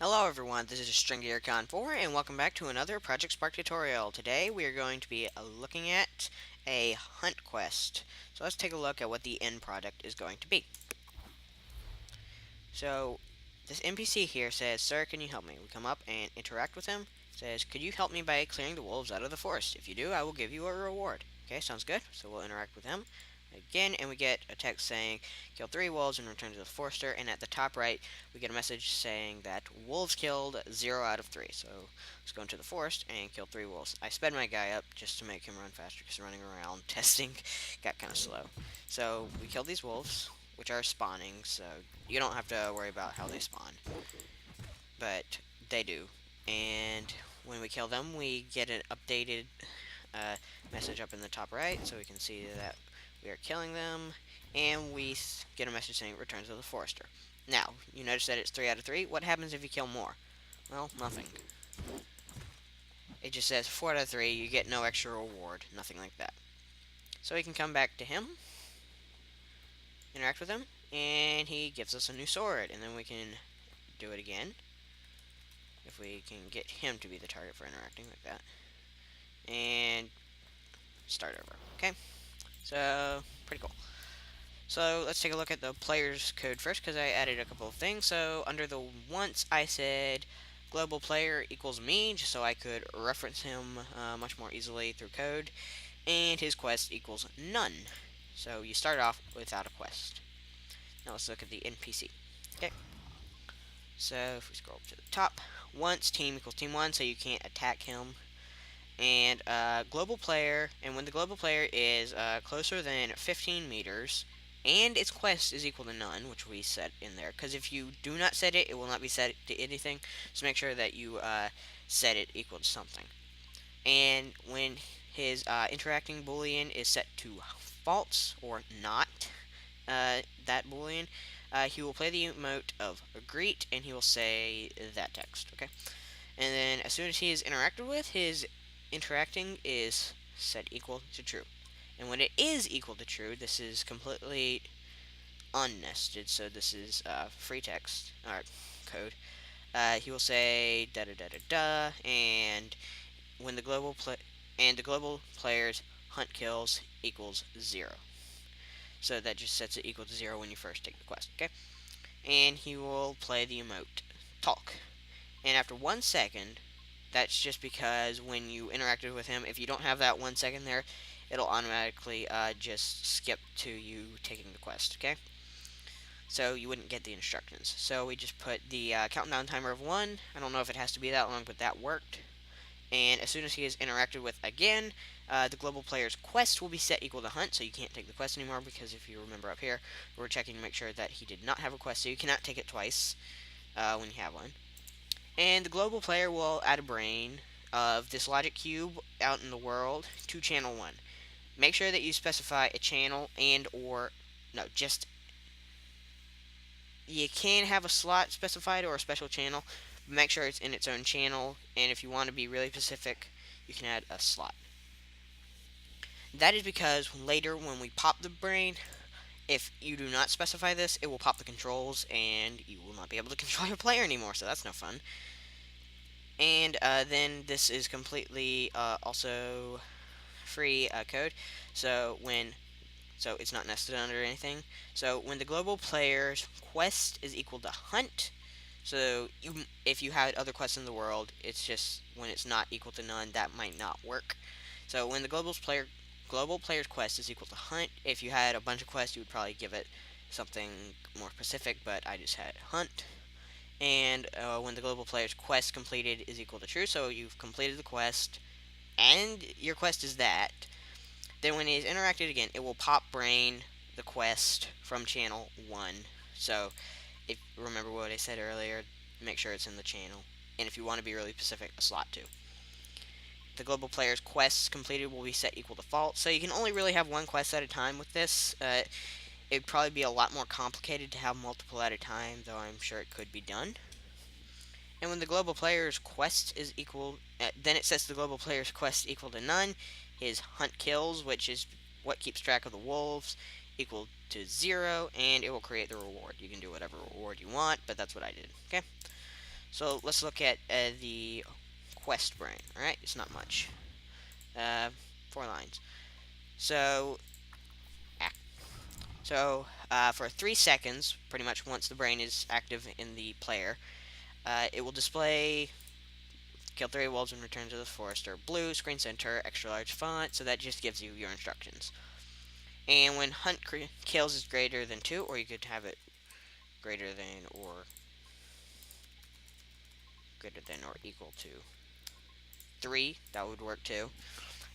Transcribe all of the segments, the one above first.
Hello everyone, this is StringGearCon4 and welcome back to another Project Spark tutorial. Today we are going to be looking at a hunt quest. So let's take a look at what the end product is going to be. So this NPC here says, "Sir, can you help me?" We come up and interact with him. It says, "Could you help me by clearing the wolves out of the forest? If you do, I will give you a reward." Okay, sounds good. So we'll interact with him again, and we get a text saying, "Kill 3 wolves and return to the forester." And at the top right, we get a message saying that wolves killed 0 out of 3. So let's go into the forest and kill 3 wolves. I sped my guy up just to make him run faster because running around testing got kind of slow. So we killed these wolves, which are spawning, so you don't have to worry about how they spawn, but they do. And when we kill them, we get an updated uh, message up in the top right, so we can see that we are killing them, and we get a message saying return to the forester. Now, you notice that it's 3 out of 3. What happens if you kill more? Well, nothing. It just says 4 out of 3, you get no extra reward, nothing like that. So we can come back to him, interact with him, and he gives us a new sword, and then we can do it again if we can get him to be the target for interacting like that, and start over. Okay, so pretty cool. So let's take a look at the player's code first because I added a couple of things. So under the once I said global player equals me just so I could reference him much more easily through code, and his quest equals none. So you start off without a quest. Now let's look at the NPC. Okay, so if we scroll up to the top, once team equals team 1, so you can't attack him. And global player, and when the global player is closer than 15 meters, and its quest is equal to none, which we set in there, because if you do not set it, it will not be set to anything. So make sure that you set it equal to something. And when his interacting boolean is set to false or not, that boolean, he will play the emote of greet, and he will say that text. Okay, and then as soon as he is interacted with, his interacting is set equal to true. And when it is equal to true, this is completely unnested, so this is free text or code. He will say da da da da da, and when the global player's hunt kills equals 0. So that just sets it equal to 0 when you first take the quest. Okay, and he will play the emote talk. And after 1 second, that's just because when you interacted with him, if you don't have that 1 second there, it'll automatically just skip to you taking the quest, okay? So you wouldn't get the instructions. So we just put the countdown timer of 1. I don't know if it has to be that long, but that worked. And as soon as he is interacted with again, the global player's quest will be set equal to hunt, so you can't take the quest anymore, because if you remember up here, we're checking to make sure that he did not have a quest, so you cannot take it twice when you have one. And the global player will add a brain of this logic cube out in the world to channel 1. Make sure that you specify a channel and or no, just you can have a slot specified or a special channel, but make sure it's in its own channel, and if you want to be really specific, you can add a slot. That is because later when we pop the brain, if you do not specify this, it will pop the controls and you will not be able to control your player anymore, so that's no fun. And then this is completely also free code. So it's not nested under anything. So when the global player's quest is equal to hunt, so if you had other quests in the world, it's just when it's not equal to none, that might not work. So when the global player's quest is equal to hunt, if you had a bunch of quests, you would probably give it something more specific, but I just had hunt. And when the global player's quest completed is equal to true, so you've completed the quest, and your quest is that, then when it is interacted again, it will pop brain the quest from channel 1. So, if remember what I said earlier, make sure it's in the channel. And if you want to be really specific, a slot 2. The global player's quests completed will be set equal to false, so you can only really have one quest at a time with this. It'd probably be a lot more complicated to have multiple at a time, though I'm sure it could be done. And when the global player's quest is equal, then it sets the global player's quest equal to none. His hunt kills, which is what keeps track of the wolves, equal to 0, and it will create the reward. You can do whatever reward you want, but that's what I did. Okay. So let's look at the quest brain. All right, it's not much. 4 lines. So, for 3 seconds, pretty much once the brain is active in the player, it will display kill 3 wolves and return to the forest, or blue screen center, extra large font. So that just gives you your instructions. And when hunt kills is greater than 2, or you could have it greater than or equal to 3, that would work too.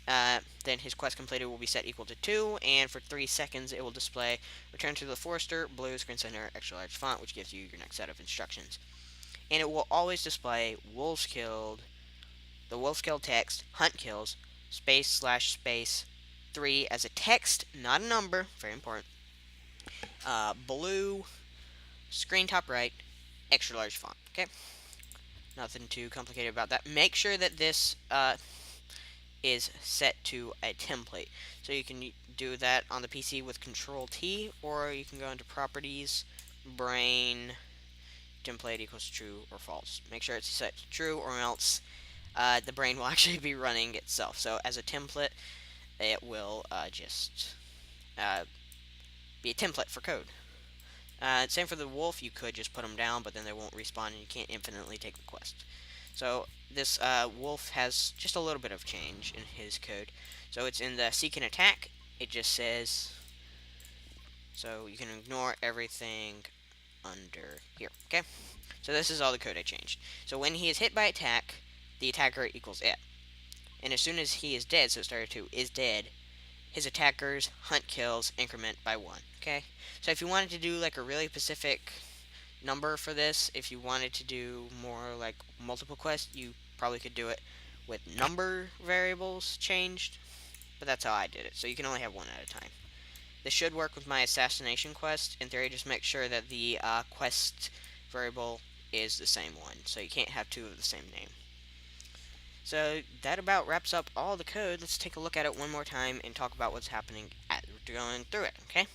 Then his quest completed will be set equal to 2, and for 3 seconds it will display return to the forester, blue screen center, extra large font, which gives you your next set of instructions. And it will always display wolves killed, the wolves killed text, hunt kills, space/space 3 as a text, not a number, very important. Blue screen top right, extra large font. Okay, nothing too complicated about that. Make sure that this is set to a template. So you can do that on the PC with Control T, or you can go into Properties, Brain, template equals true or false. Make sure it's set to true, or else the brain will actually be running itself. So as a template, it will just be a template for code. Same for the wolf, you could just put them down, but then they won't respawn and you can't infinitely take the quest. So this wolf has just a little bit of change in his code. So it's in the seek and attack. It just says, so you can ignore everything under here. Okay. So this is all the code I changed. So when he is hit by attack, the attacker equals it. And as soon as he is dead, so starter 2 is dead, his attackers hunt kills increment by 1. Okay. So if you wanted to do like a really specific number for this, if you wanted to do more like multiple quests, you probably could do it with number variables changed, but that's how I did it. So you can only have one at a time. This should work with my assassination quest. In theory, just make sure that the quest variable is the same one, so you can't have two of the same name. So that about wraps up all the code. Let's take a look at it one more time and talk about what's happening as we're going through it, okay?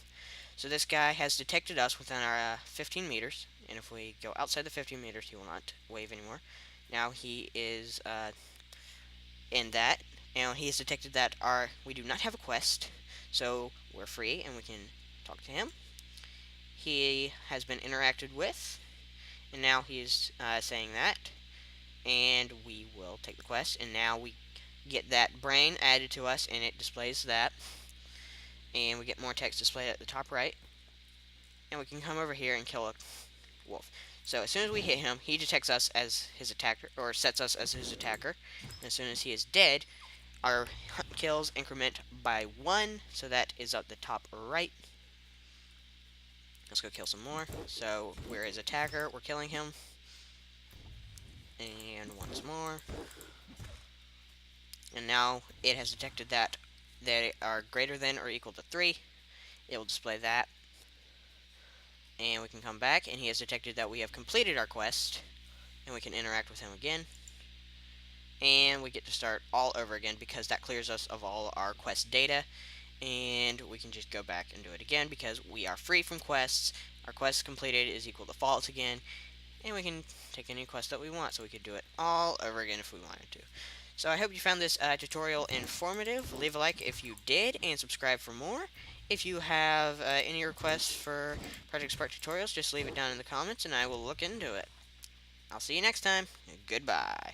So this guy has detected us within our 15 meters, and if we go outside the 15 meters, he will not wave anymore. Now he is in that, and he has detected that we do not have a quest, so we're free, and we can talk to him. He has been interacted with, and now he is saying that, and we will take the quest, and now we get that brain added to us, and it displays that, and we get more text displayed at the top right, and we can come over here and kill a wolf. So as soon as we hit him, he detects us as his attacker, or sets us as his attacker, and as soon as he is dead, our kills increment by 1, so that is at the top right. Let's go kill some more. So we're his attacker, we're killing him. And once more. And now it has detected that they are greater than or equal to 3. It will display that. And we can come back, and he has detected that we have completed our quest. And we can interact with him again. And we get to start all over again, because that clears us of all our quest data. And we can just go back and do it again, because we are free from quests. Our quest completed is equal to false again. And we can take any quest that we want, so we could do it all over again if we wanted to. So I hope you found this tutorial informative. Leave a like if you did, and subscribe for more. If you have any requests for Project Spark tutorials, just leave it down in the comments, and I will look into it. I'll see you next time. Goodbye.